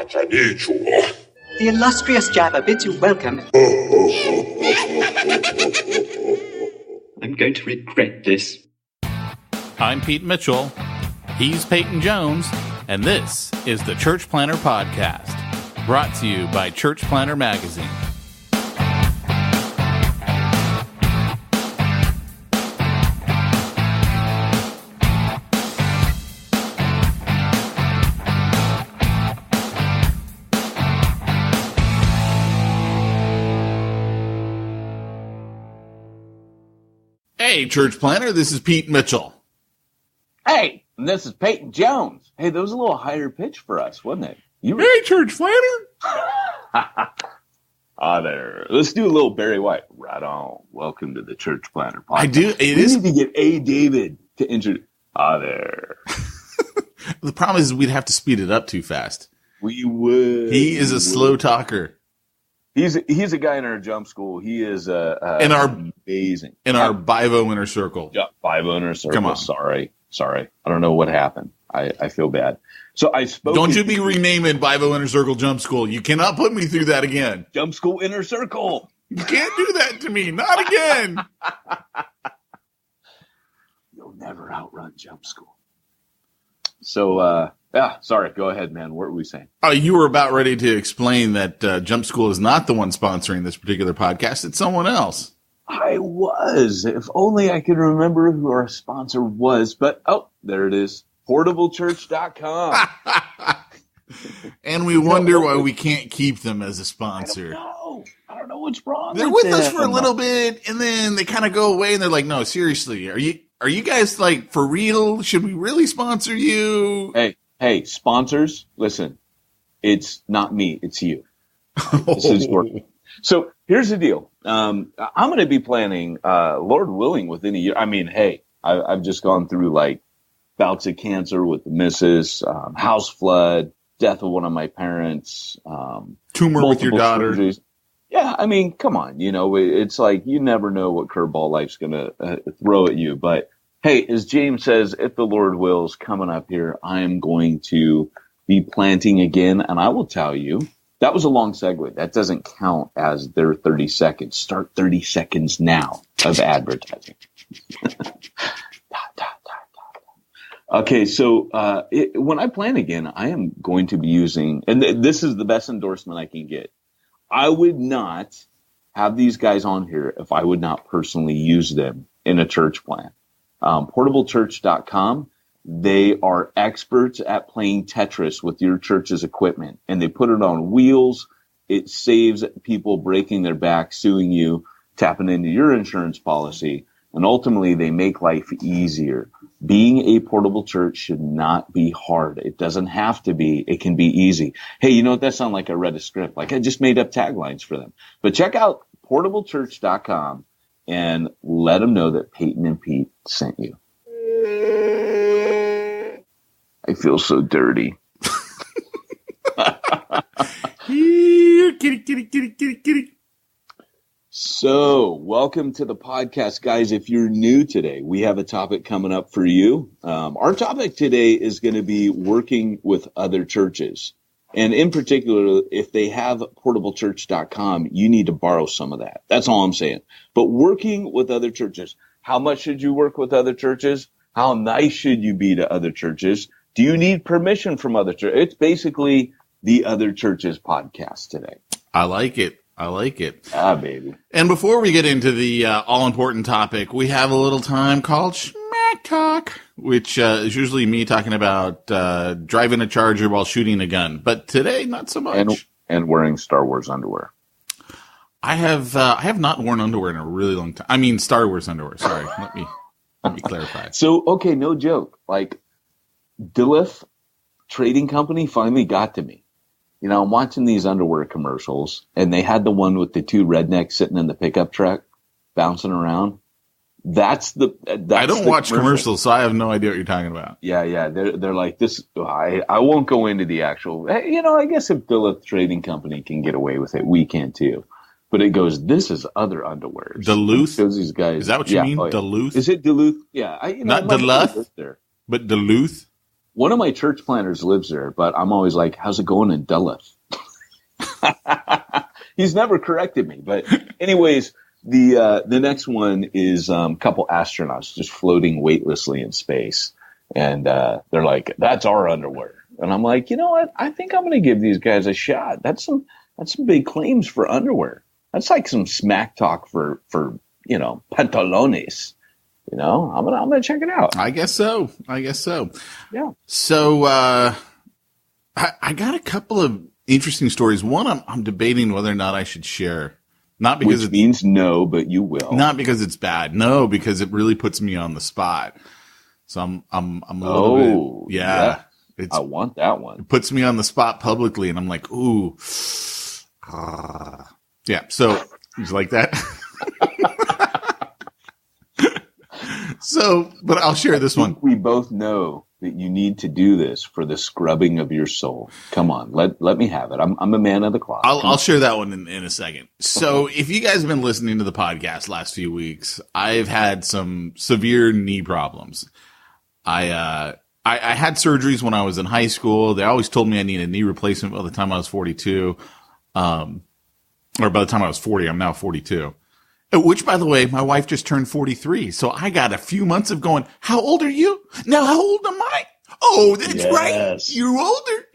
Konnichiwa. The illustrious Jabba bids you welcome. I'm going to regret this. I'm Pete Mitchell. He's Peyton Jones. And this is the Church Planter Podcast, brought to you by Church Planter Magazine. Hey, Church Planter, this is Pete Mitchell. Hey, this is Peyton Jones. Hey, that was a little higher pitch for us, wasn't it? Hey, Church Planter. There. Let's do a little Barry White. Right on. Welcome to the Church Planter Podcast. I do. We need to get A. David to introduce. There. The problem is we'd have to speed it up too fast. We would. He is a slow talker. He's a guy in our jump school. He is amazing. In our Bivo inner circle. Yeah, Bivo inner circle. Come on. Sorry. I don't know what happened. I feel bad. So I spoke. Don't you be renaming Bivo Inner Circle Jump School. You cannot put me through that again. Jump School Inner Circle. You can't do that to me. Not again. You'll never outrun Jump School. So, sorry. Go ahead, man. What were we saying? Oh, you were about ready to explain that Jump School is not the one sponsoring this particular podcast. It's someone else. I was. If only I could remember who our sponsor was. But, there it is. PortableChurch.com. And we wonder why we can't keep them as a sponsor. I don't know what's wrong. They're with us for a little bit, and then they kind of go away, and they're like, no, seriously, are you guys like for real? Should we really sponsor you? Hey, sponsors, listen, it's not me, it's you. This is working. So here's the deal. I'm going to be planning, Lord willing, within a year. I mean, hey, I've just gone through like bouts of cancer with the missus, house flood, death of one of my parents, tumor with your daughter. Surgeries. Yeah, I mean, come on. You know, it's like you never know what curveball life's going to throw at you. But hey, as James says, if the Lord wills, coming up here, I am going to be planting again. And I will tell you, that was a long segue. That doesn't count as their 30 seconds. Start 30 seconds now of advertising. Okay, so when I plan again, I am going to be using, and this is the best endorsement I can get. I would not have these guys on here if I would not personally use them in a church plan. PortableChurch.com, they are experts at playing Tetris with your church's equipment, and they put it on wheels. It saves people breaking their back, suing you, tapping into your insurance policy, and ultimately they make life easier. Being a portable church should not be hard. It doesn't have to be. It can be easy. Hey, you know what? That sounds like I read a script. Like I just made up taglines for them. But check out PortableChurch.com and let them know that Peyton and Pete sent you. I feel so dirty. Here, kitty. So, welcome to the podcast, guys. If you're new today, we have a topic coming up for you. Our topic today is going to be working with other churches. And in particular, if they have PortableChurch.com, you need to borrow some of that. That's all I'm saying. But working with other churches, how much should you work with other churches? How nice should you be to other churches? Do you need permission from other churches? It's basically the Other Churches podcast today. I like it. Ah, baby. And before we get into the all-important topic, we have a little time called Smack Talk, which is usually me talking about driving a Charger while shooting a gun. But today, not so much. And wearing Star Wars underwear. I have not worn underwear in a really long time. I mean, Star Wars underwear. Sorry, let me clarify. So, okay, no joke. Like, Duluth Trading Company finally got to me. You know, I'm watching these underwear commercials, and they had the one with the two rednecks sitting in the pickup truck, bouncing around. That's I don't watch commercials, so I have no idea what you're talking about. Yeah. They're like this. I won't go into the actual. You know, I guess if Duluth Trading Company can get away with it, we can too. But it goes, this is other underwear. Duluth? These guys. Is that what you mean? Oh, yeah. Duluth? Is it Duluth? Yeah. Not Duluth, but Duluth? One of my church planners lives there, but I'm always like, how's it going in Duluth? He's never corrected me. But anyways, the next one is a couple astronauts just floating weightlessly in space. And they're like, that's our underwear. And I'm like, you know what? I think I'm going to give these guys a shot. That's some big claims for underwear. That's like some smack talk for pantalones. I'm gonna check it out. I guess so. Yeah. So I got a couple of interesting stories. One, I'm debating whether or not I should share. Not because Which means no, but you will. Not because it's bad. No, because it really puts me on the spot. So I'm a little bit. Yeah. I want that one. It puts me on the spot publicly, and I'm like, ooh. Yeah. So you like that? So, but I'll share this one. We both know that you need to do this for the scrubbing of your soul. Come on, let me have it. I'm a man of the cloth. I'll share that one in a second. So, if you guys have been listening to the podcast last few weeks, I've had some severe knee problems. I had surgeries when I was in high school. They always told me I need a knee replacement by the time I was 42, or by the time I was 40. I'm now 42. Which, by the way, my wife just turned 43. So I got a few months of going, how old are you? Now, how old am I? Oh, that's right. You're older.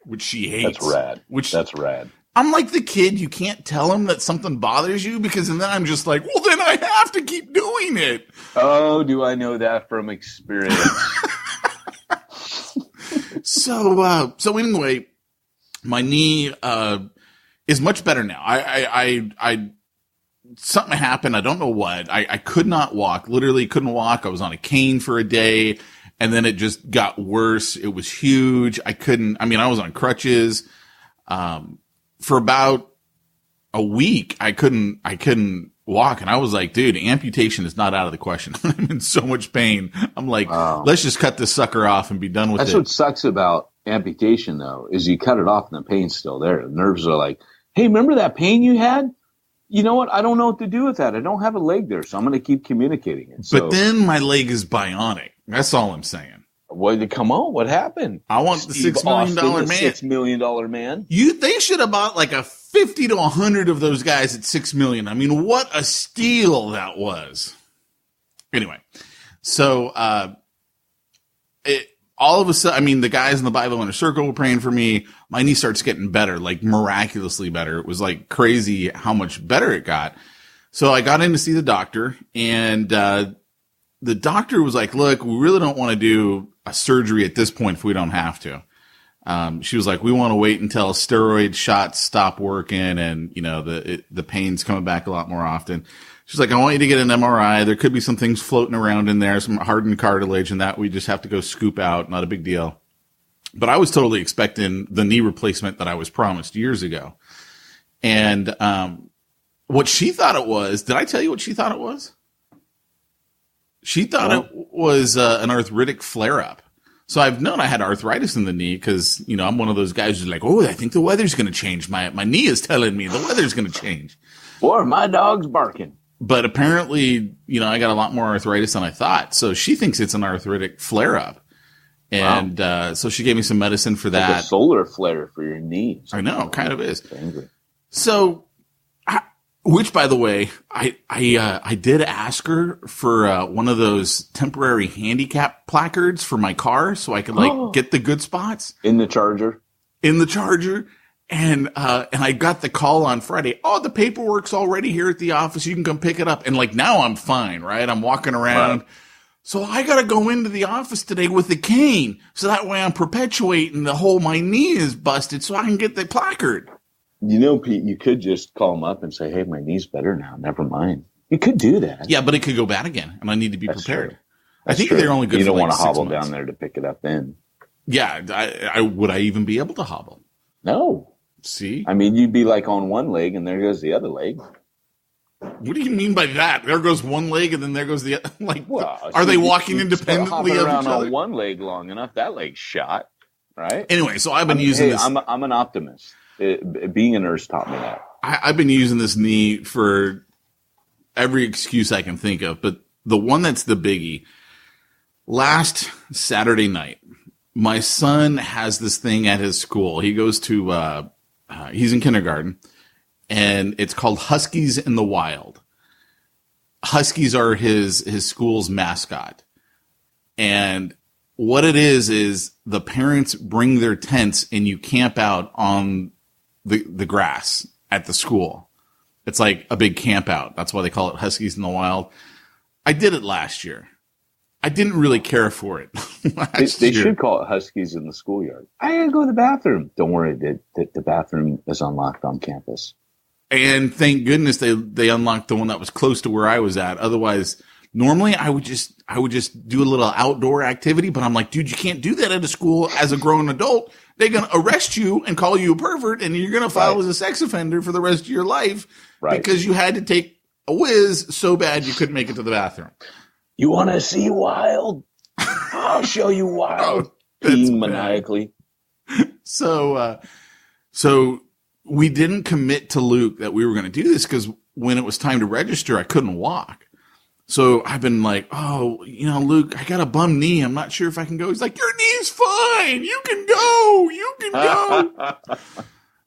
Which she hates. That's rad. That's rad. I'm like the kid. You can't tell him that something bothers you because then I'm just like, well, then I have to keep doing it. Oh, do I know that from experience? So anyway, my knee, is much better now. I something happened. I don't know what. I could not walk. Literally couldn't walk. I was on a cane for a day, and then it just got worse. It was huge. I was on crutches. For about a week, I couldn't walk. And I was like, dude, amputation is not out of the question. I'm in so much pain. I'm like, Let's just cut this sucker off and be done with it. That's what sucks about amputation, though, is you cut it off and the pain's still there. The nerves are like, hey, remember that pain you had? You know what? I don't know what to do with that. I don't have a leg there, so I'm going to keep communicating it. But then my leg is bionic. That's all I'm saying. Well, come on. What happened? I want the $6 million man. $6 million man. They should have bought like a 50 to 100 of those guys at $6 million. I mean, what a steal that was. Anyway, so all of a sudden, the guys in the Bible Inner Circle were praying for me. My knee starts getting better, like miraculously better. It was like crazy how much better it got. So I got in to see the doctor, and the doctor was like, look, we really don't want to do a surgery at this point if we don't have to. She was like, we want to wait until steroid shots stop working and, the pain's coming back a lot more often. She's like, I want you to get an MRI. There could be some things floating around in there, some hardened cartilage, and that we just have to go scoop out. Not a big deal. But I was totally expecting the knee replacement that I was promised years ago. And what she thought it was, did I tell you what she thought it was? She thought it was an arthritic flare-up. So I've known I had arthritis in the knee because, I'm one of those guys who's like, oh, I think the weather's going to change. My knee is telling me the weather's going to change. Or my dog's barking. But apparently, I got a lot more arthritis than I thought. So she thinks it's an arthritic flare-up. And so she gave me some medicine for that. Like a solar flare for your knees. I know, kind of is. So, which, by the way, I did ask her for one of those temporary handicap placards for my car so I could, get the good spots. In the Charger. And I got the call on Friday. Oh, the paperwork's already here at the office. You can come pick it up. And now I'm fine, right? I'm walking around. Right. So I got to go into the office today with a cane. So that way I'm perpetuating the whole my knee is busted so I can get the placard. Pete, you could just call them up and say, hey, my knee's better now. Never mind. You could do that. Yeah, but it could go bad again. And I need to be prepared. I think they're only good for 6 months. You don't want to hobble down there to pick it up then. Yeah. Would I even be able to hobble? No. See? You'd be like on one leg and there goes the other leg. What do you mean by that? There goes one leg and then there goes the other. Are they walking independently of each other? On one leg long enough, that leg's shot, right? Anyway, so I've been using this. I'm an optimist. Being a nurse taught me that. I've been using this knee for every excuse I can think of, but the one that's the biggie. Last Saturday night, my son has this thing at his school. He goes to, he's in kindergarten, and it's called Huskies in the Wild. Huskies are his school's mascot. And what it is the parents bring their tents and you camp out on the grass at the school. It's like a big camp out. That's why they call it Huskies in the Wild. I did it last year. I didn't really care for it. They should call it Huskies in the Schoolyard. I gotta go to the bathroom. Don't worry, the bathroom is unlocked on campus. And thank goodness they unlocked the one that was close to where I was at. Otherwise, normally I would just do a little outdoor activity, but I'm like, dude, you can't do that at a school as a grown adult. They're going to arrest you and call you a pervert, and you're going to file as a sex offender for the rest of your life because you had to take a whiz so bad you couldn't make it to the bathroom. You want to see wild? I'll show you wild. Being maniacally. So we didn't commit to Luke that we were going to do this because when it was time to register, I couldn't walk. So I've been like, oh, Luke, I got a bum knee. I'm not sure if I can go. He's like, your knee's fine. You can go. You can go.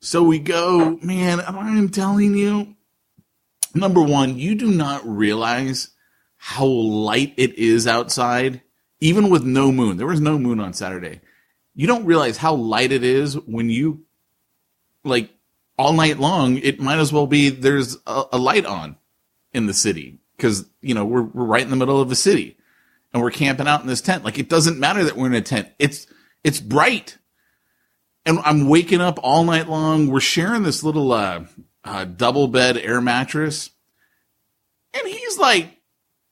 So we go, man, I'm telling you, number one, you do not realize how light it is outside, even with no moon. There was no moon on Saturday. You don't realize how light it is when you, like, all night long, it might as well be there's a light on in the city because, we're right in the middle of the city and we're camping out in this tent. Like, it doesn't matter that we're in a tent. It's bright. And I'm waking up all night long. We're sharing this little double bed air mattress. And he's like,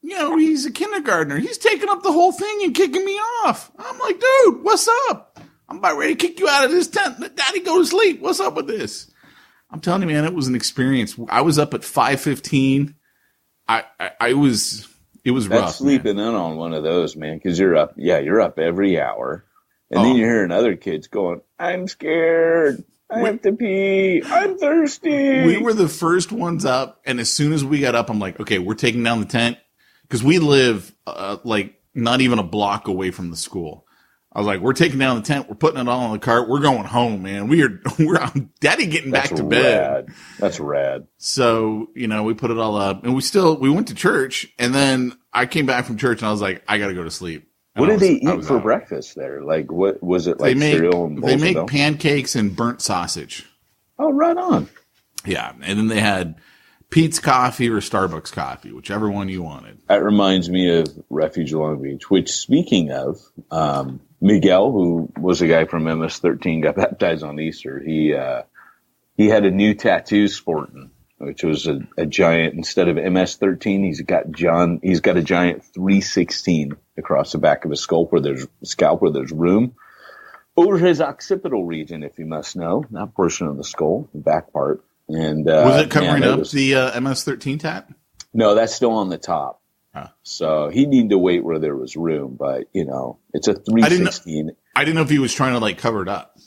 he's a kindergartner. He's taking up the whole thing and kicking me off. I'm like, dude, what's up? I'm about ready to kick you out of this tent. Let Daddy go to sleep. What's up with this? I'm telling you, man, it was an experience. I was up at 5:15. It was rough. That's sleeping in on one of those, man, because you're up every hour. And then you're hearing other kids going, I'm scared. I have to pee. I'm thirsty. We were the first ones up. And as soon as we got up, I'm like, okay, we're taking down the tent. Because we live not even a block away from the school. I was like, we're taking down the tent. We're putting it all on the cart. We're going home, man. We're Daddy getting back to bed. That's rad. So, we put it all up and we went to church, and then I came back from church and I was like, I got to go to sleep. And what did they eat for breakfast there? Like, what was it, like cereal and bowls? They make pancakes and burnt sausage. Oh, right on. Yeah. And then they had Pete's coffee or Starbucks coffee, whichever one you wanted. That reminds me of Refuge Long Beach, which, speaking of, Miguel, who was a guy from MS-13, got baptized on Easter. He had a new tattoo sporting, which was a giant. Instead of MS-13, he's got a giant 316 across the back of his scalp where there's room over his occipital region, if you must know, that portion of the skull, the back part. And was it covering up the MS-13 tat? No, that's still on the top. Huh. So he needed to wait where there was room, but it's a 316. I didn't know if he was trying to cover it up.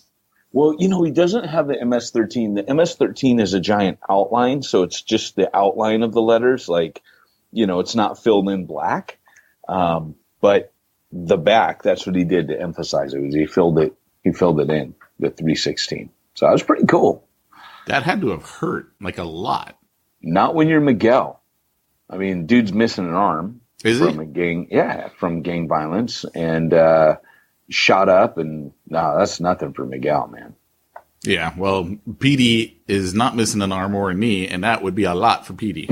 Well, he doesn't have the MS-13. The MS-13 is a giant outline, so it's just the outline of the letters. It's not filled in black. But the back, that's what he did to emphasize it. He filled it in, the 316. So that was pretty cool. That had to have hurt a lot. Not when you're Miguel. I mean, dude's missing an arm. Is from from gang violence, and shot up, and no, that's nothing for Miguel, man. Yeah, well, Petey is not missing an arm or a knee, and that would be a lot for Petey.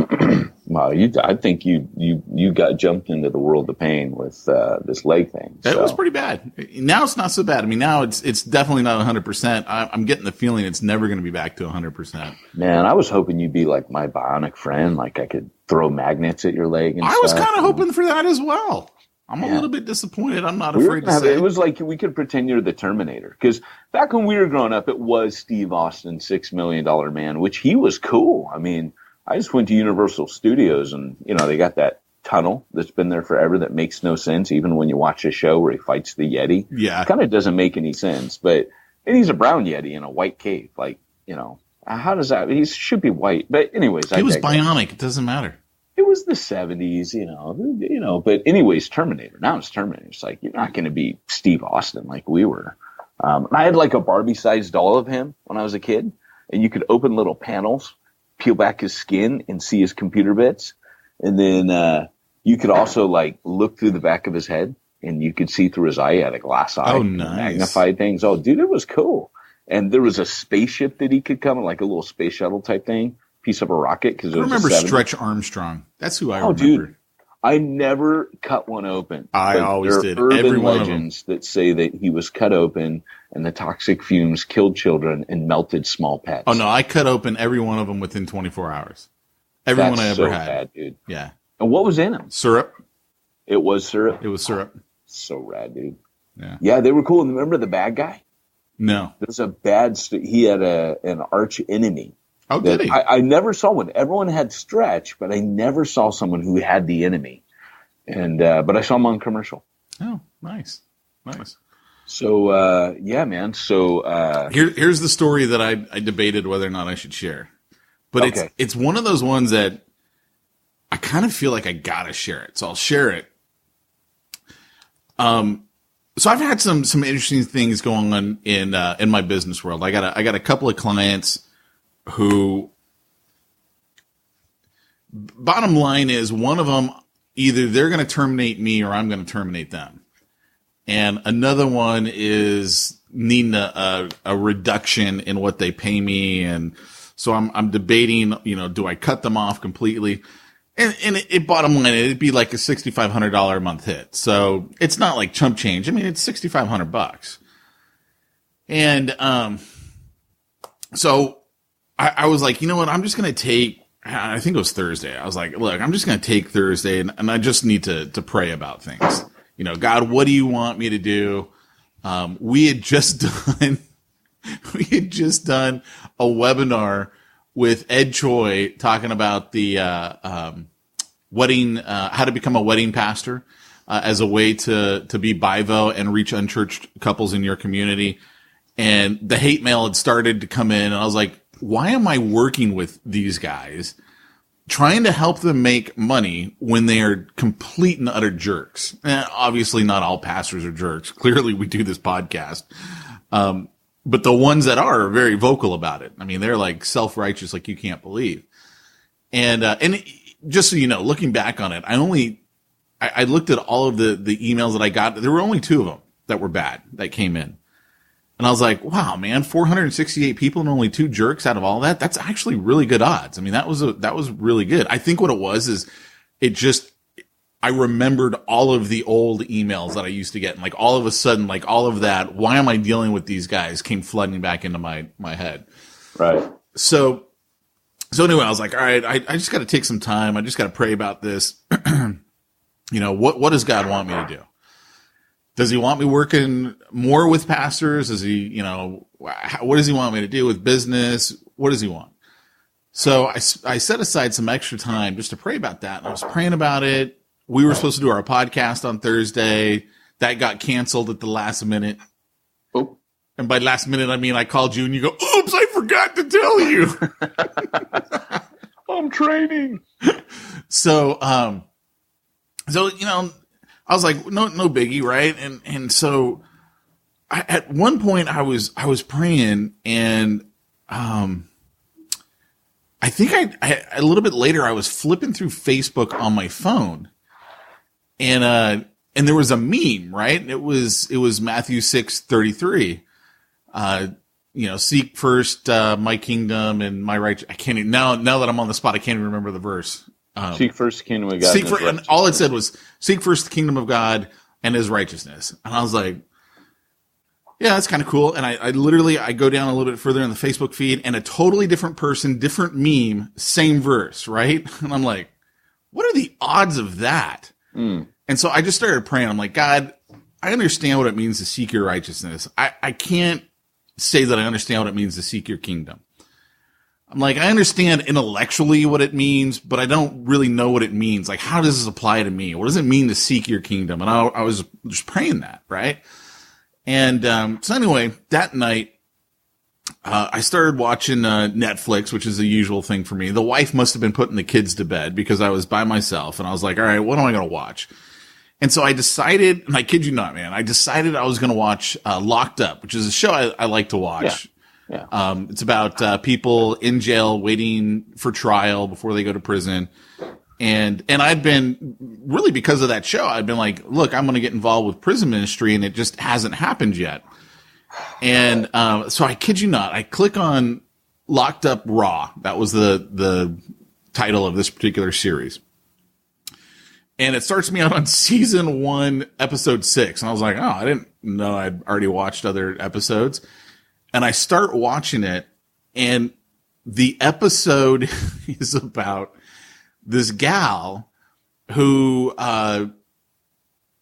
Well, I think you got jumped into the world of pain with this leg thing. That was pretty bad. Now it's not so bad. I mean, now it's definitely not 100%. I'm getting the feeling it's never going to be back to 100%. Man, I was hoping you'd be like my bionic friend, like I could throw magnets at your leg and I was kind of hoping for that as well. I'm a little bit disappointed. I'm not afraid to say. It was like we could pretend you're the Terminator. Because back when we were growing up, it was Steve Austin's $6 Million Man, which he was cool. I mean, I just went to Universal Studios and, they got that tunnel that's been there forever that makes no sense, even when you watch a show where he fights the Yeti. Yeah. It kind of doesn't make any sense. And he's a brown Yeti in a white cave. How does that? He should be white. But anyways. He was bionic. It doesn't matter. It was the 70s, but anyways, Terminator. Now it's Terminator. It's like, you're not going to be Steve Austin like we were. I had like a Barbie-sized doll of him when I was a kid, and you could open little panels, peel back his skin, and see his computer bits. And then you could also like look through the back of his head, and you could see through his eye. He had a glass eye. Oh, nice. Magnified things. Oh, dude, it was cool. And there was a spaceship that he could come, like a little space shuttle type thing, piece of a rocket. Because I remember Stretch Armstrong. That's who I remember. Dude, I never cut one open. I always did. There are Every urban one legends that say that he was cut open and the toxic fumes killed children and melted small pets. Oh, no, I cut open every one of them within 24 hours. Every one I ever had. Bad, dude. Yeah. And what was in them? Syrup. It was syrup? It was syrup. So rad, dude. Yeah. Yeah, they were cool. And remember the bad guy? No. There's a bad he had an arch enemy. Oh, did he? I never saw one. Everyone had Stretch, but I never saw someone who had the enemy. And but I saw him on commercial. Oh, nice. So yeah, man. So here's the story that I debated whether or not I should share. But okay. it's one of those ones that I kind of feel like I gotta share it. So I'll share it. So I've had some interesting things going on in my business world. I got a couple of clients who, bottom line is, one of them, either they're going to terminate me or I'm going to terminate them. And another one is needing a reduction in what they pay me. And so I'm debating, do I cut them off completely? And it bottom line, it'd be like a $6,500 a month hit. So it's not like chump change. I mean, it's $6,500. And, so I was like, you know what? I'm just going to take, I think it was Thursday. I was like, look, I'm just going to take Thursday and I just need to pray about things. God, what do you want me to do? We had just done a webinar with Ed Choi talking about the, wedding, how to become a wedding pastor, as a way to be BIVO and reach unchurched couples in your community. And the hate mail had started to come in, and I was like, why am I working with these guys, trying to help them make money when they are complete and utter jerks? Obviously not all pastors are jerks. Clearly we do this podcast. But the ones that are very vocal about it. I mean, they're like self-righteous, like you can't believe. And just so you know, looking back on it, I looked at all of the emails that I got. There were only 2 of them that were bad that came in. And I was like, wow, man, 468 people and only 2 jerks out of all that. That's actually really good odds. I mean, that was really good. I think what it was is I remembered all of the old emails that I used to get. And like all of a sudden, like all of that, why am I dealing with these guys, came flooding back into my head. Right. So anyway, I was like, all right, I just got to take some time. I just got to pray about this. What does God want me to do? Does he want me working more with pastors? Does he, what does he want me to do with business? What does he want? So I set aside some extra time just to pray about that. And I was praying about it. We were supposed to do our podcast on Thursday. That got canceled at the last minute. Oh. And by last minute, I mean, I called you and you go, oops, I forgot to tell you. I'm training. So, I was like, no biggie, right? And so at one point I was praying, and I think I a little bit later I was flipping through Facebook on my phone, and there was a meme, right? It was Matthew 6:33. Seek first my kingdom and my right. I can't even, now that I'm on the spot, I can't even remember the verse. Seek first the kingdom of God. And all it said was, seek first the kingdom of God and his righteousness. And I was like, yeah, that's kind of cool. And I literally go down a little bit further in the Facebook feed, and a totally different person, different meme, same verse, right? And I'm like, what are the odds of that? And so I just started praying. I'm like, God, I understand what it means to seek your righteousness. I can't say that I understand what it means to seek your kingdom. I'm like, I understand intellectually what it means, but I don't really know what it means. Like, how does this apply to me? What does it mean to seek your kingdom? And I was just praying that, right? And so anyway, that night, I started watching Netflix, which is the usual thing for me. The wife must have been putting the kids to bed because I was by myself, and I was like, all right, what am I going to watch? And so I decided, and I kid you not, man, I decided I was going to watch Locked Up, which is a show I like to watch. Yeah. It's about people in jail waiting for trial before they go to prison. And I'd been, really because of that show, I'd been like, look, I'm going to get involved with prison ministry, and it just hasn't happened yet. And so I kid you not, I click on Locked Up Raw. That was the title of this particular series. And it starts me out on season 1, episode 6. And I was like, oh, I didn't know I'd already watched other episodes. And I start watching it, and the episode is about this gal who,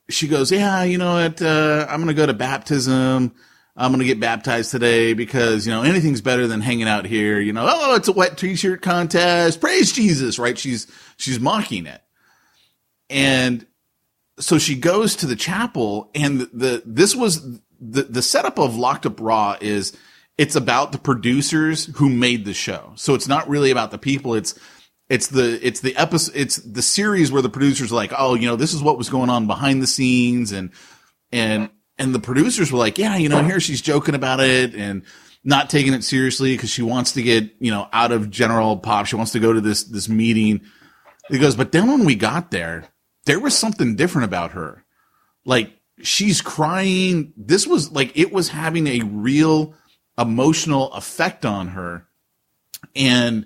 she goes, yeah, you know what, I'm going to go to baptism. I'm going to get baptized today because, you know, anything's better than hanging out here. You know, oh, it's a wet t-shirt contest. Praise Jesus, right? She's mocking it. And so she goes to the chapel, and this was the setup of Locked Up Raw is it's about the producers who made the show. So it's not really about the people. It's the episode, it's the series where the producers are like, oh, you know, this is what was going on behind the scenes. And the producers were like, yeah, you know, here she's joking about it and not taking it seriously because she wants to get, you know, out of general pop. She wants to go to this meeting. He goes, but then when we got there was something different about her. Like, she's crying. This was like, it was having a real emotional effect on her. And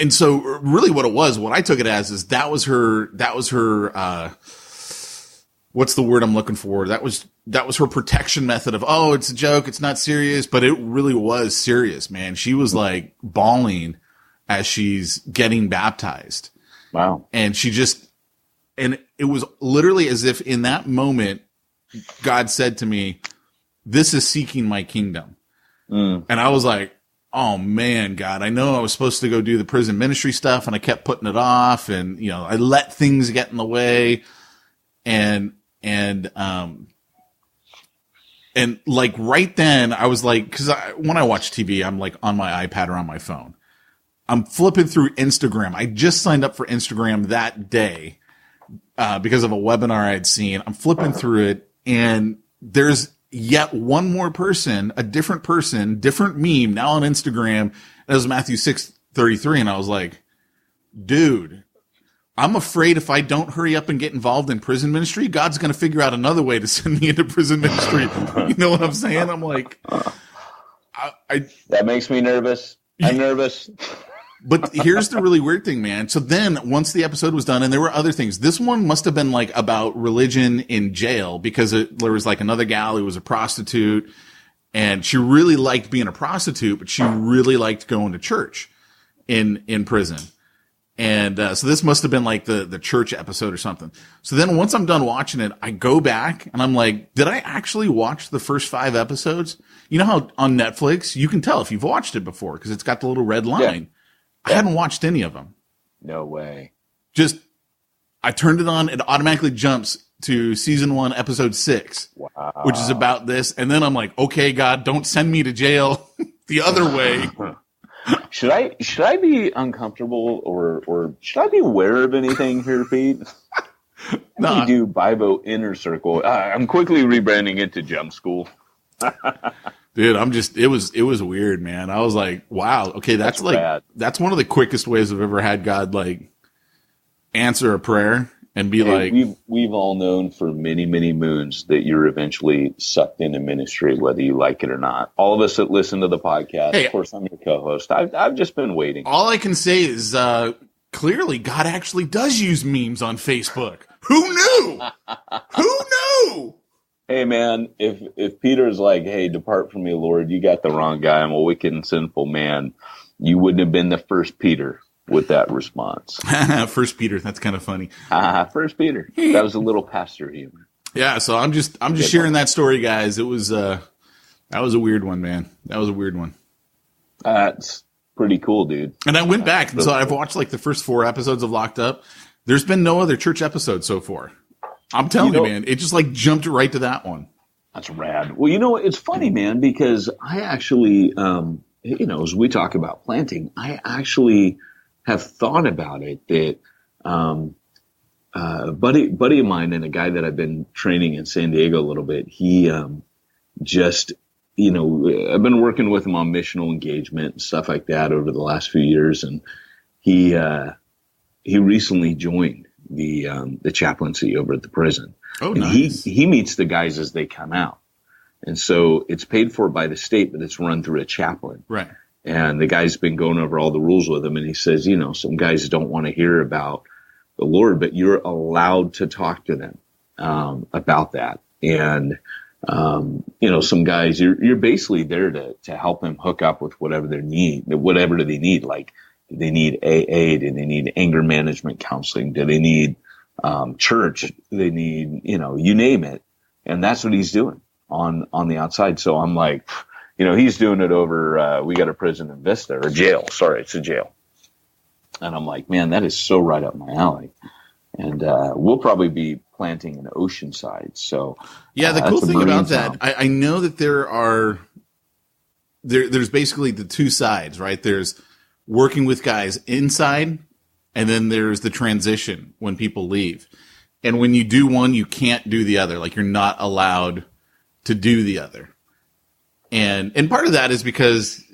so really what it was, what I took it as is that was her, what's the word I'm looking for? That was her protection method of, oh, it's a joke. It's not serious, but it really was serious, man. She was like bawling as she's getting baptized. Wow. And and it was literally as if in that moment, God said to me, this is seeking my kingdom. And I was like, oh man, God, I know I was supposed to go do the prison ministry stuff, and I kept putting it off, and, you know, I let things get in the way. And like right then I was like, cause when I watch TV, I'm like on my iPad or on my phone. I'm flipping through Instagram. I just signed up for Instagram that day, because of a webinar I'd seen. I'm flipping through it, and there's yet one more person, different meme now on Instagram. It was Matthew 6:33. And I was like, dude, I'm afraid if I don't hurry up and get involved in prison ministry, God's going to figure out another way to send me into prison ministry. You know what I'm saying? I'm like, that makes me nervous. I'm nervous. But here's the really weird thing, man. So then once the episode was done, and there were other things, this one must have been like about religion in jail, because there was like another gal who was a prostitute, and she really liked being a prostitute, but she really liked going to church in prison. And so this must have been like the church episode or something. So then once I'm done watching it, I go back and I'm like, did I actually watch the first 5 episodes? You know how on Netflix, you can tell if you've watched it before because it's got the little red line. Yeah. I hadn't watched any of them. No way. Just, I turned it on. It automatically jumps to season 1, episode 6, wow, which is about this. And then I'm like, okay, God, don't send me to jail the other way. Should I be uncomfortable or should I be aware of anything here, Pete? No. You do Bible Inner Circle. I'm quickly rebranding it to Jump School. Dude, it was weird, man. I was like, wow, okay, that's like, bad. That's one of the quickest ways I've ever had God like answer a prayer and be like, we've all known for many, many moons that you're eventually sucked into ministry, whether you like it or not. All of us that listen to the podcast, hey, of course, I'm your co-host. I've just been waiting. All I can say is, clearly God actually does use memes on Facebook. Who knew? Who knew? Hey man, if Peter's like, hey, depart from me, Lord, you got the wrong guy. I'm a wicked and sinful man. You wouldn't have been the first Peter with that response. First Peter, that's kind of funny. First Peter. That was a little pastor humor. Yeah, so I'm just sharing that story, guys. It was that was a weird one, man. That was a weird one. That's pretty cool, dude. And I went back, and so I've watched like the first 4 episodes of Locked Up. There's been no other church episode so far. I'm telling you, man, it just like jumped right to that one. That's rad. Well, you know, it's funny, man, because I actually, as we talk about planting, I actually have thought about it that, buddy of mine and a guy that I've been training in San Diego a little bit, he, just, I've been working with him on missional engagement and stuff like that over the last few years. And he recently joined the chaplaincy over at the prison. Oh, and nice. He meets the guys as they come out. And so it's paid for by the state, but it's run through a chaplain. Right. And the guy's been going over all the rules with him. And he says, some guys don't want to hear about the Lord, but you're allowed to talk to them, about that. And, some guys, you're basically there to help them hook up with whatever they need. Like, do they need AA? Do they need anger management counseling? Do they need, church? Do they need, you name it. And that's what he's doing on the outside. So I'm like, he's doing it over, we got a prison in Vista, or jail. Sorry, it's a jail. And I'm like, man, that is so right up my alley. And we'll probably be planting in Oceanside. So yeah, the cool thing about that, I know that there's basically the two sides, right? There's working with guys inside, and then there's the transition when people leave. And when you do one, you can't do the other. Like, you're not allowed to do the other. And part of that is because,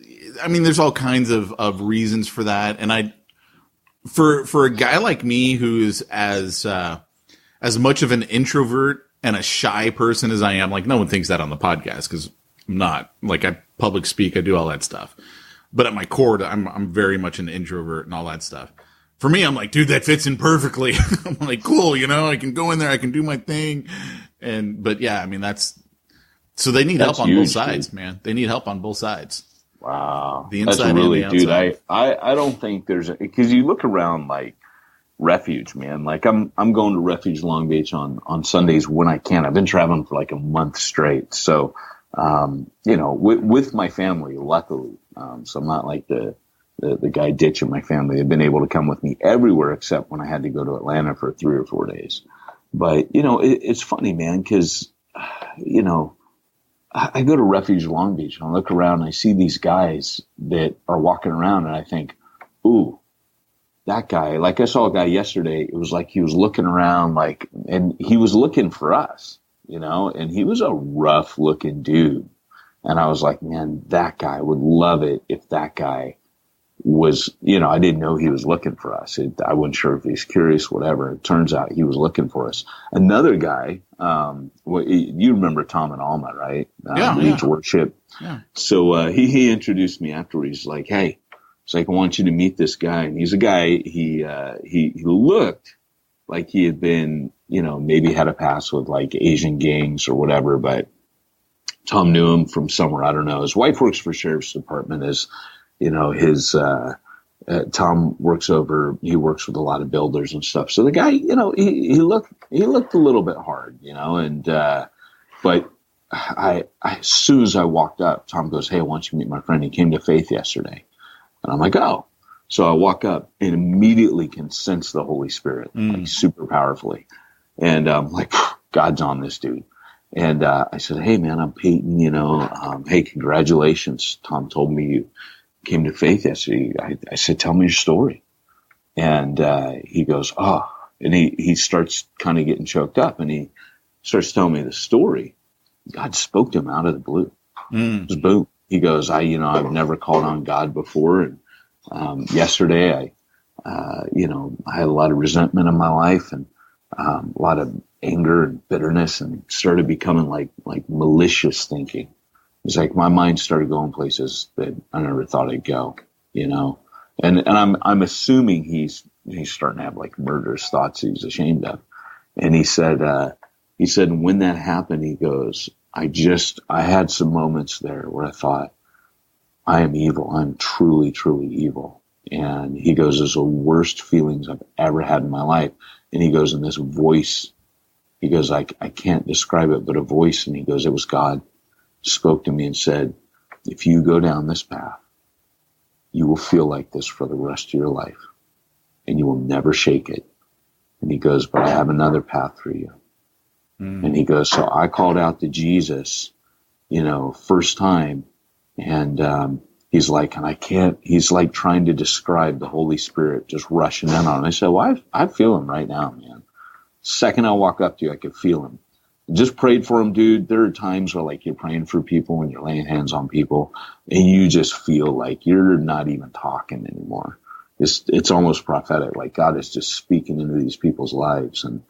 there's all kinds of reasons for that. And for a guy like me who's as much of an introvert and a shy person as I am, like, no one thinks that on the podcast because I'm not. Like, I public speak, I do all that stuff. But at my core, I'm very much an introvert and all that stuff. For me, I'm like, dude, that fits in perfectly. I'm like, cool, I can go in there, I can do my thing. But yeah, so they need help on both sides, man. They need help on both sides. Wow. The inside and the outside. Dude, I don't think because you look around like Refuge, man. Like, I'm going to Refuge Long Beach on Sundays when I can. I've been traveling for like a month straight. So, with my family, luckily. So I'm not like the guy ditching my family. They've been able to come with me everywhere except when I had to go to Atlanta for 3 or 4 days. But, it's funny, man, because, I go to Refuge Long Beach and I look around and I see these guys that are walking around and I think, ooh, that guy, like I saw a guy yesterday, it was like he was looking around and he was looking for us, and he was a rough looking dude. And I was like, man, that guy would love it if that guy was, I didn't know he was looking for us. I wasn't sure if he's curious, whatever. It turns out he was looking for us. Another guy, you remember Tom and Alma, right? Leads Worship. Yeah. So he introduced me afterwards. He's like, hey, it's like, I want you to meet this guy. And he's a guy, he looked like he had been, maybe had a past with like Asian gangs or whatever, but Tom knew him from somewhere. I don't know. His wife works for Sheriff's Department Tom works with a lot of builders and stuff. So the guy, he looked a little bit hard, but as soon as I walked up, Tom goes, hey, I want you to meet my friend. He came to faith yesterday. And I'm like, oh. So I walk up and immediately can sense the Holy Spirit, like super powerfully. And I'm like, God's on this dude. And I said, hey, man, I'm Peyton, hey, congratulations. Tom told me you came to faith yesterday. I said, tell me your story. And he goes, oh. And he starts kind of getting choked up, and he starts telling me the story. God spoke to him out of the blue. Just boom. He goes, I've never called on God before. And yesterday I had a lot of resentment in my life and a lot of anger and bitterness, and started becoming like malicious thinking. It's like my mind started going places that I never thought I'd go, and I'm assuming he's starting to have like murderous thoughts he's ashamed of. And he said when that happened, he goes, I had some moments there where I thought, I am evil. I'm truly, truly evil. And he goes, those are the worst feelings I've ever had in my life. And he goes, in this voice, he goes, I can't describe it, but a voice. And he goes, it was God spoke to me and said, if you go down this path, you will feel like this for the rest of your life and you will never shake it. And he goes, but I have another path for you. And he goes, so I called out to Jesus, first time. And he's like, and I can't, he's like trying to describe the Holy Spirit just rushing in on him. I said, well, I feel him right now, man. Second I walk up to you, I could feel him. Just prayed for him, dude. There are times where like you're praying for people and you're laying hands on people and you just feel like you're not even talking anymore. It's almost prophetic. Like God is just speaking into these people's lives. And,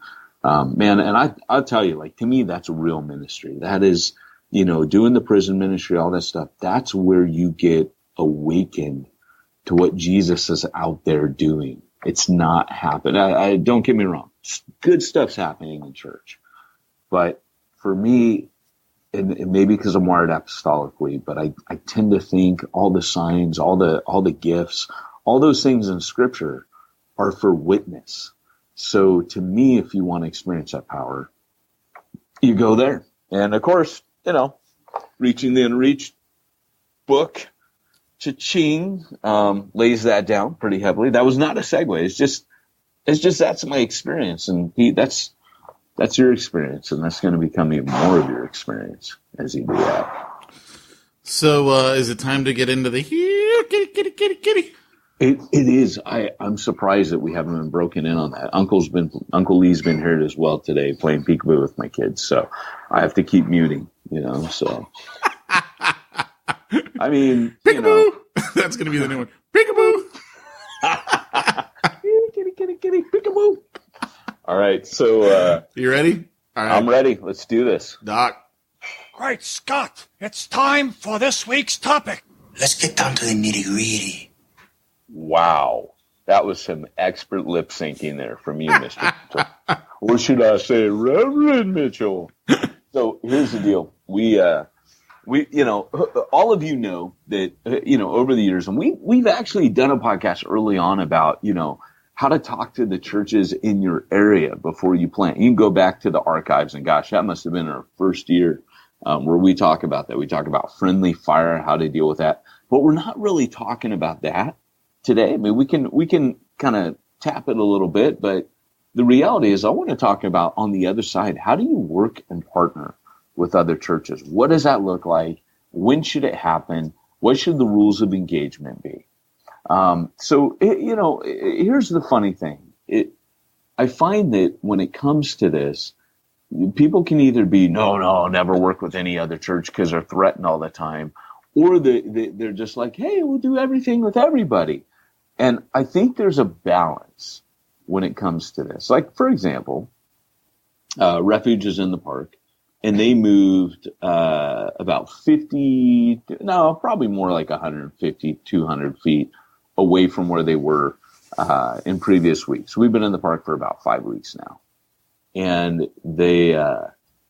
man, and I'll tell you, like, to me, that's a real ministry. That is, doing the prison ministry, all that stuff. That's where you get awakened to what Jesus is out there doing. It's not happening. I don't get me wrong. Good stuff's happening in church. But for me, and maybe because I'm wired apostolically, but I tend to think all the signs, all the gifts, all those things in Scripture are for witness. So to me, if you want to experience that power, you go there. And of course, Reaching the Unreached book, cha-ching, lays that down pretty heavily. That was not a segue. It's just that's my experience, and that's your experience, and that's going to become even more of your experience as you do that. So, is it time to get into the kitty? It is. I'm surprised that we haven't been broken in on that. Uncle Lee's been here as well today, playing peekaboo with my kids, so I have to keep muting. So. I mean, peekaboo. That's going to be the new one. Peekaboo. Kitty, peekaboo. All right, so you ready? All right. I'm ready. Let's do this. Doc. Great Scott, it's time for this week's topic. Let's get down to the nitty-gritty. Wow. That was some expert lip syncing there from you, Mr. Mitchell. Or should I say Reverend Mitchell? So here's the deal. We all of you know that, over the years, and we've actually done a podcast early on about, how to talk to the churches in your area before you plant. You can go back to the archives, and gosh, that must have been our first year where we talk about that. We talk about friendly fire, how to deal with that. But we're not really talking about that today. I mean, we can kind of tap it a little bit, but the reality is I want to talk about on the other side, how do you work and partner with other churches? What does that look like? When should it happen? What should the rules of engagement be? Here's the funny thing. I find that when it comes to this, people can either be, no, I'll never work with any other church because they're threatened all the time, or they're just like, hey, we'll do everything with everybody. And I think there's a balance when it comes to this. Like, for example, Refuge is in the park, and they moved about probably more like 150, 200 feet away from where they were in previous weeks. We've been in the park for about 5 weeks now. And they,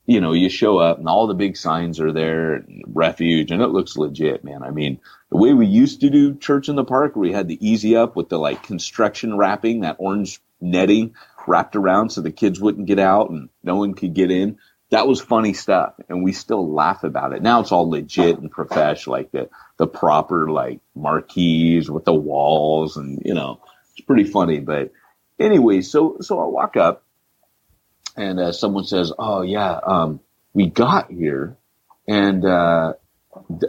you show up and all the big signs are there, Refuge, and it looks legit, man. I mean, the way we used to do church in the park, where we had the easy up with the like construction wrapping, that orange netting wrapped around so the kids wouldn't get out and no one could get in. That was funny stuff, and we still laugh about it. Now it's all legit and professional, like the proper like marquees with the walls, and it's pretty funny. But anyway, so I walk up, and someone says, "Oh yeah, we got here, and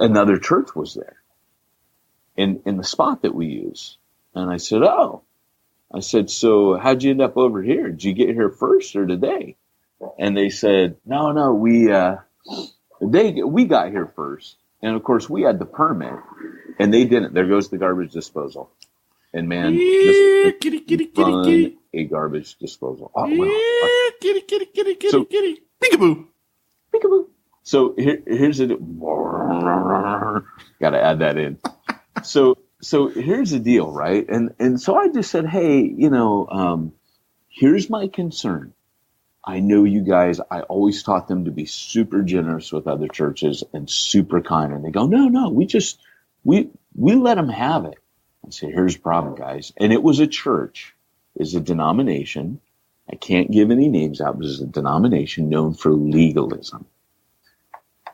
another church was there in the spot that we use." And I said, "Oh," I said, "So how'd you end up over here? Did you get here first, or did they?" And they said, no, we got here first. And of course we had the permit, and they didn't. There goes the garbage disposal. And man, this is a garbage disposal. Oh, wow. Kitty. Peekaboo. Peekaboo. So here's it. Got to add that in. So here's the deal, right? And so I just said, hey, here's my concern. I know you guys, I always taught them to be super generous with other churches and super kind. And they go, no, we let them have it. I say, here's the problem, guys. And it was a church, is a denomination. I can't give any names out, but it's a denomination known for legalism.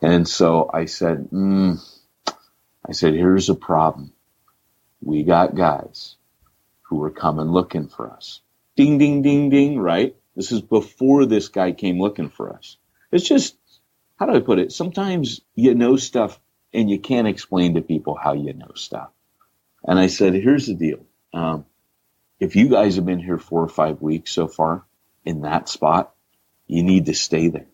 And so I said, here's the problem. We got guys who are coming looking for us. Ding, ding, ding, ding, right? This is before this guy came looking for us. It's just, how do I put it? Sometimes you know stuff and you can't explain to people how you know stuff. And I said, here's the deal. If you guys have been here 4 or 5 weeks so far in that spot, you need to stay there.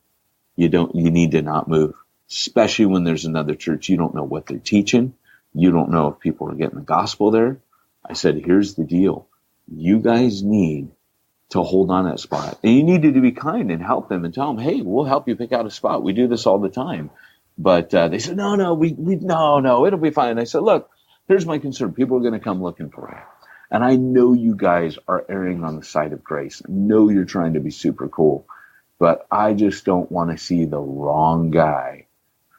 You need to not move, especially when there's another church. You don't know what they're teaching. You don't know if people are getting the gospel there. I said, here's the deal. You guys need to hold on that spot. And you needed to be kind and help them and tell them, hey, we'll help you pick out a spot. We do this all the time. But they said, no, it'll be fine. And I said, look, here's my concern. People are going to come looking for you. And I know you guys are erring on the side of grace. I know you're trying to be super cool. But I just don't want to see the wrong guy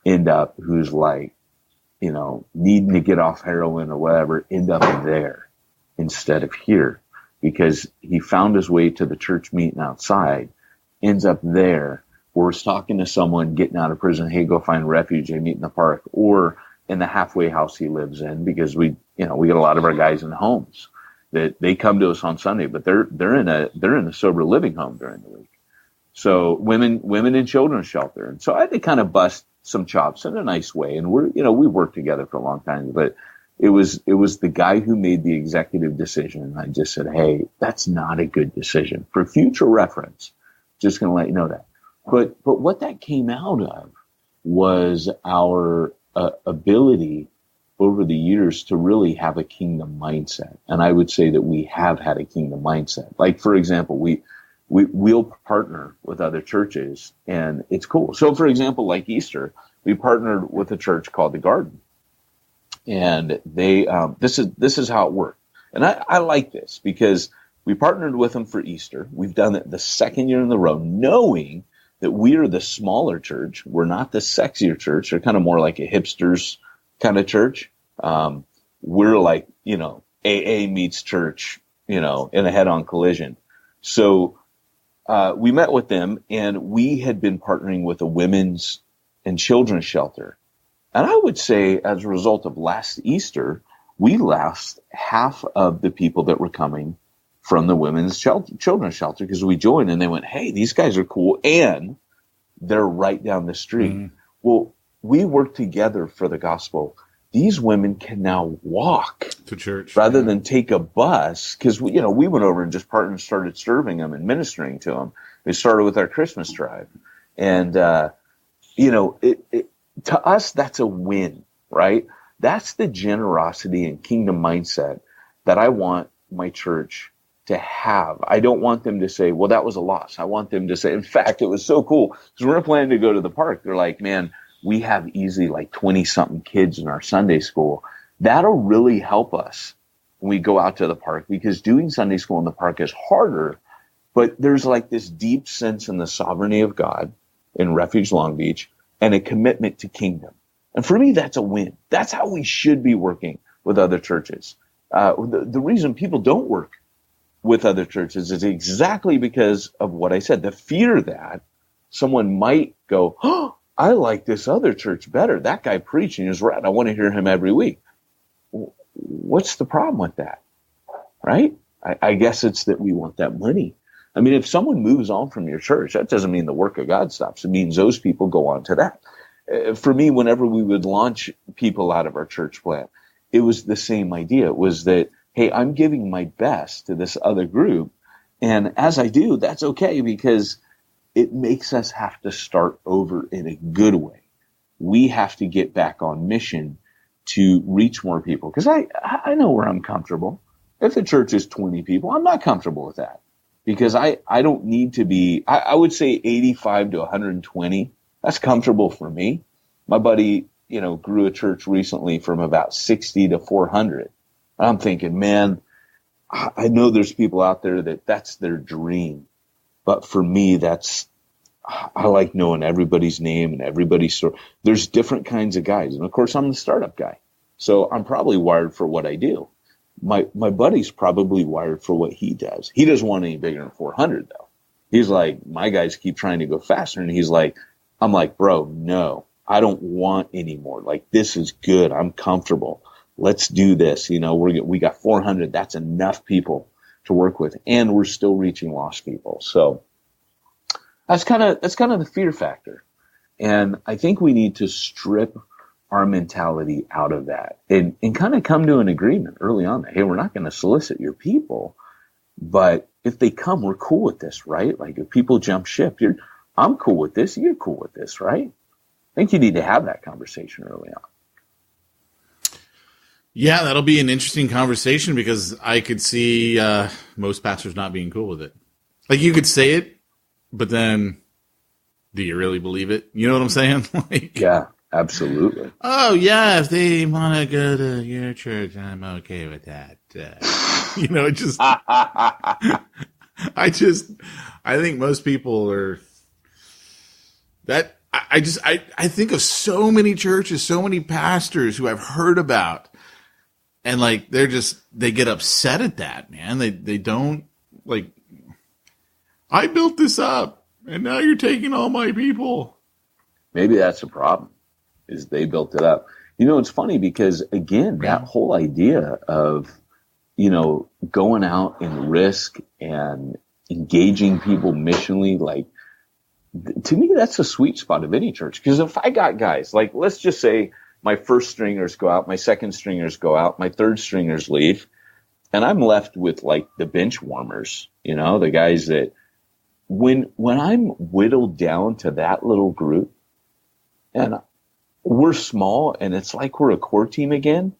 end up who's like, needing to get off heroin or whatever, end up there instead of here. Because he found his way to the church meeting outside, ends up there, or is talking to someone getting out of prison, hey, go find refuge and meet in the park, or in the halfway house he lives in, because we get a lot of our guys in homes that they come to us on Sunday, but they're in a sober living home during the week. So women and children's shelter. And so I had to kind of bust some chops in a nice way. And we worked together for a long time, but it was the guy who made the executive decision. And I just said, hey, that's not a good decision. For future reference, just going to let you know that. But what that came out of was our ability over the years to really have a kingdom mindset. And I would say that we have had a kingdom mindset. Like, for example, we'll partner with other churches, and it's cool. So, for example, like Easter, we partnered with a church called The Garden. And they, this is how it worked. And I like this because we partnered with them for Easter. We've done it the second year in a row, knowing that we are the smaller church. We're not the sexier church. They're kind of more like a hipsters kind of church. We're like, AA meets church, in a head-on collision. So, we met with them, and we had been partnering with a women's and children's shelter. And I would say, as a result of last Easter, we lost half of the people that were coming from the women's children's shelter because we joined and they went, hey, these guys are cool. And they're right down the street. Mm. Well, we work together for the gospel. These women can now walk to church rather than take a bus. Because, we went over and just partnered and started serving them and ministering to them. We started with our Christmas drive. And, to us, that's a win, right? That's the generosity and kingdom mindset that I want my church to have. I don't want them to say, well, that was a loss. I want them to say, in fact, it was so cool because we're planning to go to the park. They're like, man, we have easily like 20-something kids in our Sunday school. That'll really help us when we go out to the park, because doing Sunday school in the park is harder, but there's like this deep sense in the sovereignty of God in Refuge Long Beach and a commitment to kingdom. And for me, that's a win. That's how we should be working with other churches. The reason people don't work with other churches is exactly because of what I said, the fear that someone might go, oh, I like this other church better. That guy preaching is right. I want to hear him every week. What's the problem with that? Right? I guess it's that we want that money. I mean, if someone moves on from your church, that doesn't mean the work of God stops. It means those people go on to that. For me, whenever we would launch people out of our church plant, it was the same idea. It was that, hey, I'm giving my best to this other group. And as I do, that's okay, because it makes us have to start over in a good way. We have to get back on mission to reach more people. Because I know where I'm comfortable. If the church is 20 people, I'm not comfortable with that. Because I don't need to be, I would say 85 to 120. That's comfortable for me. My buddy, grew a church recently from about 60 to 400. I'm thinking, man, I know there's people out there that's their dream. But for me, I like knowing everybody's name and everybody's story. There's different kinds of guys. And of course, I'm the startup guy. So I'm probably wired for what I do. My buddy's probably wired for what he does. He doesn't want any bigger than 400 though. He's like, my guys keep trying to go faster. And he's like, I'm like, bro, no, I don't want any more. Like, this is good. I'm comfortable. Let's do this. We got 400. That's enough people to work with. And we're still reaching lost people. So That's kind of the fear factor. And I think we need to strip our mentality out of that and kind of come to an agreement early on that, hey, we're not going to solicit your people, but if they come, we're cool with this, right? Like if people jump ship, I'm cool with this, you're cool with this, right? I think you need to have that conversation early on. Yeah, that'll be an interesting conversation because I could see most pastors not being cool with it. Like you could say it, but then do you really believe it? You know what I'm saying? Like, yeah, absolutely. Oh, yeah, if they want to go to your church, I'm okay with that. You know, it just, I think most people are that. I think of so many churches, so many pastors who I've heard about, and like they get upset at that, man. They don't like. I built this up, and now you're taking all my people. Maybe that's the problem, is they built it up. You know, it's funny because again, that whole idea of, you know, going out and risk and engaging people missionally, like, to me, that's the sweet spot of any church. Because if I got guys, like, let's just say my first stringers go out, my second stringers go out, my third stringers leave, and I'm left with, like, the bench warmers, you know, the guys that, when I'm whittled down to that little group, and we're small, and it's like we're a core team again,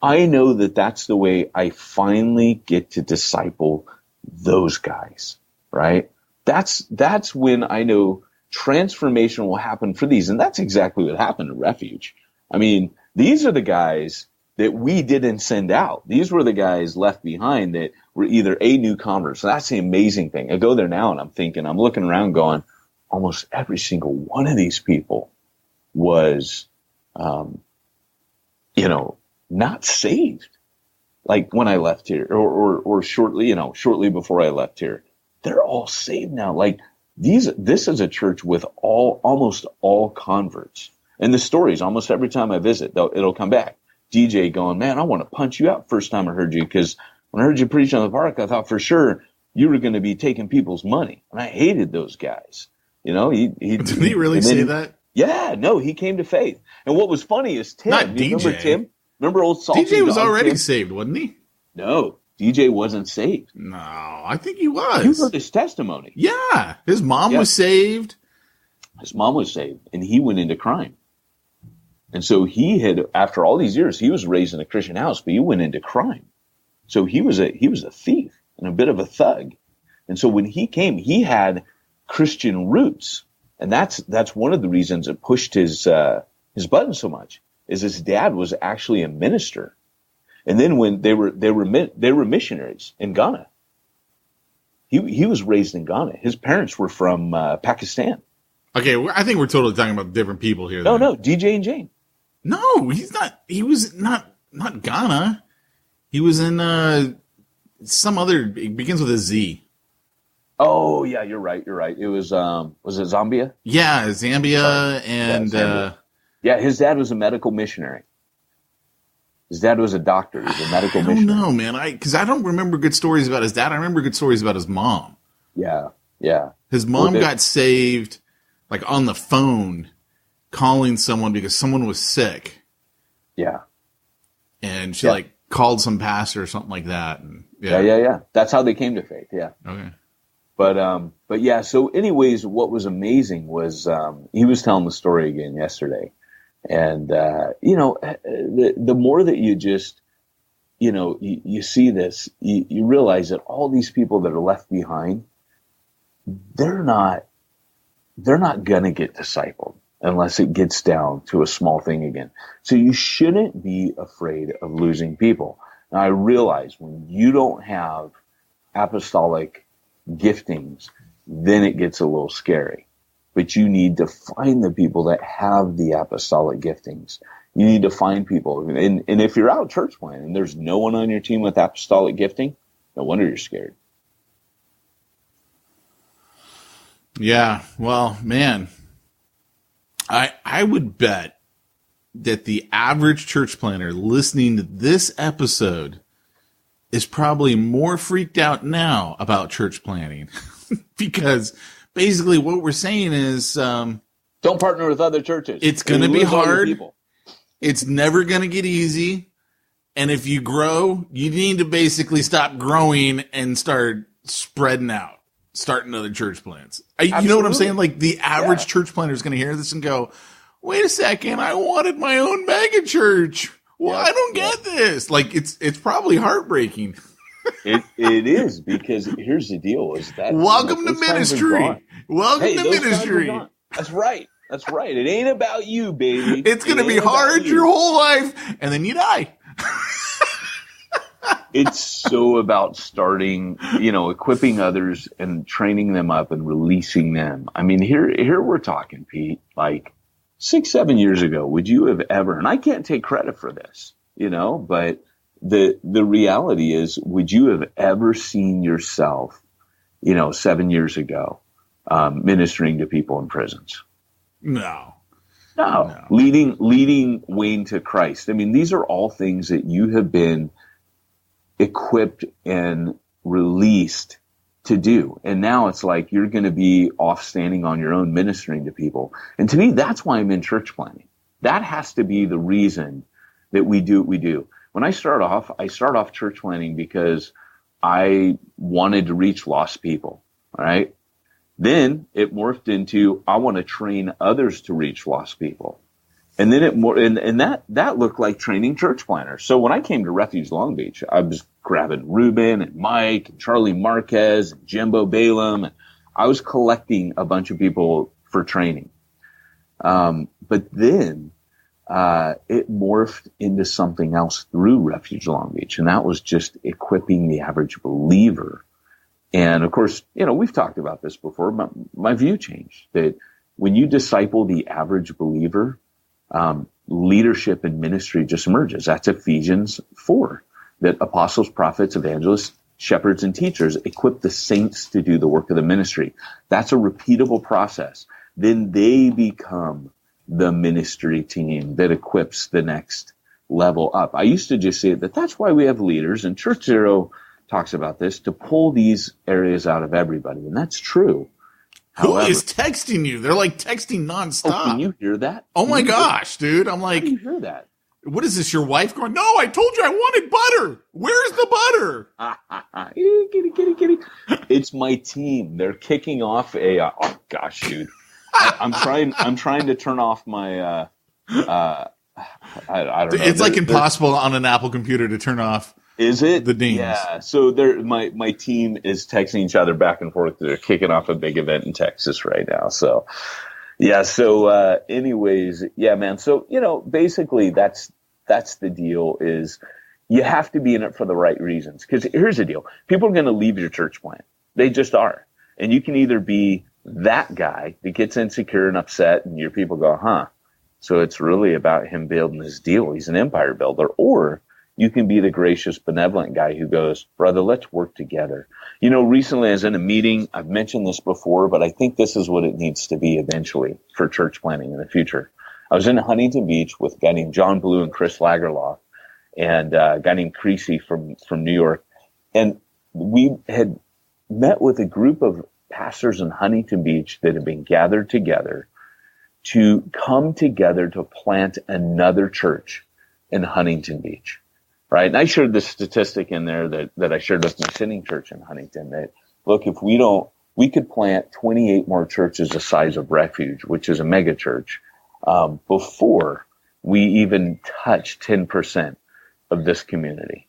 I know that that's the way I finally get to disciple those guys, right? That's when I know transformation will happen for these. And that's exactly what happened to Refuge. I mean, these are the guys that we didn't send out. These were the guys left behind that were either new converts. So that's the amazing thing. I go there now and I'm looking around going, almost every single one of these people was, you know, not saved. Like when I left here or shortly before I left here. They're all saved now. Like this is a church with almost all converts. And the stories, almost every time I visit, it'll come back. DJ going, man, I want to punch you out first time I heard you, because when I heard you preach on the park, I thought for sure you were going to be taking people's money. And I hated those guys. You know, did he really say that? Yeah, no, he came to faith. And what was funny is Tim. Not DJ. Remember Tim? Remember old Salty DJ was Dog already Tim? saved, wasn't he? No. DJ wasn't saved. No, I think he was. You heard his testimony. Yeah. His mom was saved. His mom was saved, and he went into crime. And so he had, after all these years, he was raised in a Christian house, but he went into crime. So he was a thief and a bit of a thug. And so when he came, he had Christian roots. And that's one of the reasons it pushed his button so much, is his dad was actually a minister. And then when they were missionaries in Ghana. He was raised in Ghana. His parents were from Pakistan. Okay, I think we're totally talking about different people here. No, DJ and Jane. No, he's not. He was not Ghana. He was in some other. It begins with a Z. Oh yeah, you're right. It was it Zambia? Yeah, Zambia, and Zambia. Yeah, his dad was a medical missionary. His dad was a doctor. He was a medical missionary. I don't know, man. Because I don't remember good stories about his dad. I remember good stories about his mom. Yeah. His mom got saved, like on the phone, calling someone because someone was sick. Yeah. And she like called some pastor or something like that. And, yeah. That's how they came to faith. Yeah. Okay. But yeah. So, anyways, what was amazing was he was telling the story again yesterday. And, you know, the more that you just, you know, you see this, you realize that all these people that are left behind, they're not going to get discipled unless it gets down to a small thing again. So you shouldn't be afraid of losing people. Now, I realize when you don't have apostolic giftings, then it gets a little scary. But you need to find the people that have the apostolic giftings. You need to find people. And if you're out church planting and there's no one on your team with apostolic gifting, no wonder you're scared. Yeah. Well, man, I would bet that the average church planter listening to this episode is probably more freaked out now about church planting because basically what we're saying is Don't partner with other churches. It's going to be Lose all your hard. people. It's never going to get easy. And if you grow, you need to basically stop growing and start spreading out, starting other church plants. You know what I'm saying? Like the average church planter is going to hear this and go, wait a second, I wanted my own mega church. Well, I don't get this. Like it's probably heartbreaking. It is, because here's the deal: is that welcome to ministry. Welcome to ministry. That's right. That's right. It ain't about you, baby. It's going to be hard your whole life, and then you die. It's so about starting, equipping others and training them up and releasing them. I mean, here we're talking, Pete, like 6-7 years ago, would you have ever, and I can't take credit for this, but the reality is, would you have ever seen yourself, 7 years ago, ministering to people in prisons? No. Leading Wayne to Christ. I mean, these are all things that you have been equipped and released to do. And now it's like you're going to be off standing on your own ministering to people. And to me, that's why I'm in church planning. That has to be the reason that we do what we do. When I start off church planning because I wanted to reach lost people. All right. Then it morphed into, I want to train others to reach lost people. And then that looked like training church planners. So when I came to Refuge Long Beach, I was grabbing Ruben and Mike and Charlie Marquez and Jimbo Balaam. And I was collecting a bunch of people for training. But then it morphed into something else through Refuge Long Beach. And that was just equipping the average believer. And of course, we've talked about this before, but my view changed that when you disciple the average believer, leadership and ministry just emerges. That's Ephesians 4, that apostles, prophets, evangelists, shepherds, and teachers equip the saints to do the work of the ministry. That's a repeatable process. Then they become the ministry team that equips the next level up. I used to just say that that's why we have leaders, and Church Zero talks about this, to pull these areas out of everybody. And that's true. Who is texting you? They're like texting nonstop. Oh, can you hear that? Oh my gosh, dude. I'm like, how do you hear that? What is this? Your wife going, no, I told you I wanted butter. Where's the butter? Kitty. It's my team. They're kicking off oh gosh, dude. I'm trying to turn off my, I don't know. It's like impossible on an Apple computer to turn off. Is it? The dings. Yeah. So my team is texting each other back and forth. They're kicking off a big event in Texas right now. So, yeah. So, anyways, yeah, man. So, basically that's the deal, is you have to be in it for the right reasons. Because here's the deal. People are going to leave your church plant. They just are. And you can either be that guy that gets insecure and upset and your people go, huh? So it's really about him building his deal. He's an empire builder. Or you can be the gracious, benevolent guy who goes, brother, let's work together. Recently I was in a meeting. I've mentioned this before, but I think this is what it needs to be eventually for church planning in the future. I was in Huntington Beach with a guy named John Blue and Chris Lagerlof and a guy named Creasy from New York. And we had met with a group of pastors in Huntington Beach that had been gathered together to come together to plant another church in Huntington Beach. Right. And I shared this statistic in there that I shared with my sitting church in Huntington, that, look, if we could plant 28 more churches the size of Refuge, which is a mega church, before we even touch 10% of this community.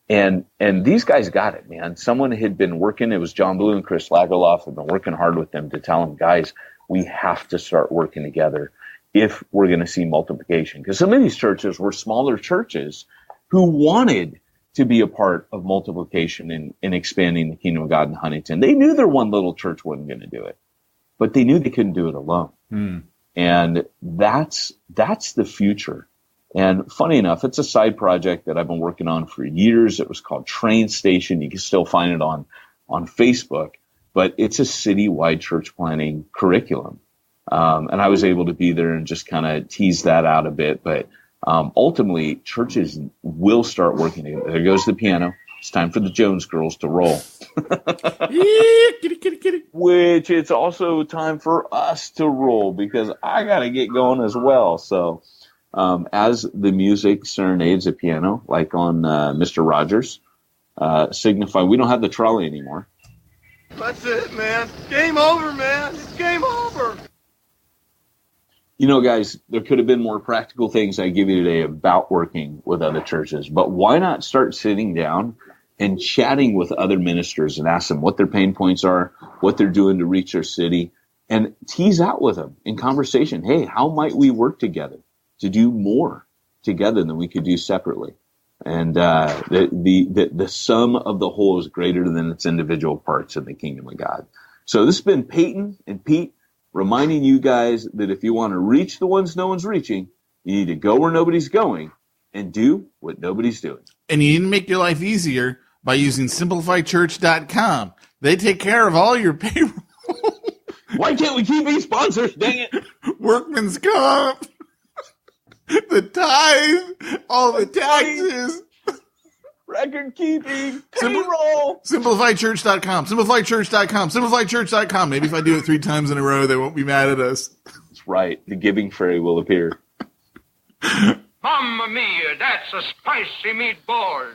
And these guys got it, man. Someone had been working. It was John Blue and Chris Lagerlof had been working hard with them to tell them, guys, we have to start working together if we're going to see multiplication. Because some of these churches were smaller churches who wanted to be a part of multiplication and expanding the kingdom of God in Huntington. They knew their one little church wasn't going to do it, but they knew they couldn't do it alone. And that's the future. And funny enough, it's a side project that I've been working on for years. It was called Train Station. You can still find it on Facebook, but it's a citywide church planning curriculum. And I was able to be there and just kind of tease that out a bit, but ultimately, churches will start working together. There goes the piano. It's time for the Jones Girls to roll. Kitty, kitty, kitty. Which it's also time for us to roll because I got to get going as well. So as the music serenades the piano, like on Mr. Rogers, signify we don't have the trolley anymore. That's it, man. Game over, man. It's game over. You know, guys, there could have been more practical things I give you today about working with other churches, but why not start sitting down and chatting with other ministers and ask them what their pain points are, what they're doing to reach their city, and tease out with them in conversation. Hey, how might we work together to do more together than we could do separately? And the sum of the whole is greater than its individual parts in the kingdom of God. So this has been Peyton and Pete reminding you guys that if you want to reach the ones no one's reaching, you need to go where nobody's going and do what nobody's doing. And you need to make your life easier by using SimplifyChurch.com. They take care of all your payroll. Why can't we keep these sponsors? Dang it. Workman's comp. The tithe. All the taxes. Record keeping. Payroll. SimplifyChurch.com. SimplifyChurch.com. SimplifyChurch.com. Maybe if I do it 3 times in a row, they won't be mad at us. That's right. The giving fairy will appear. Mamma mia, that's a spicy meatball.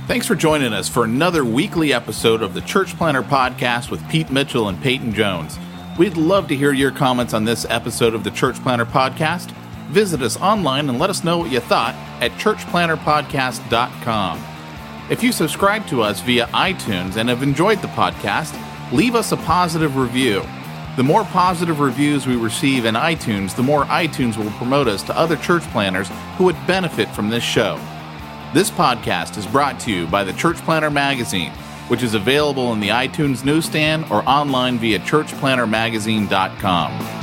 Thanks for joining us for another weekly episode of the Church Planner Podcast with Pete Mitchell and Peyton Jones. We'd love to hear your comments on this episode of the Church Planner Podcast. Visit us online and let us know what you thought at churchplannerpodcast.com. If you subscribe to us via iTunes and have enjoyed the podcast, leave us a positive review. The more positive reviews we receive in iTunes, the more iTunes will promote us to other church planners who would benefit from this show. This podcast is brought to you by the Church Planner Magazine, which is available in the iTunes newsstand or online via churchplannermagazine.com.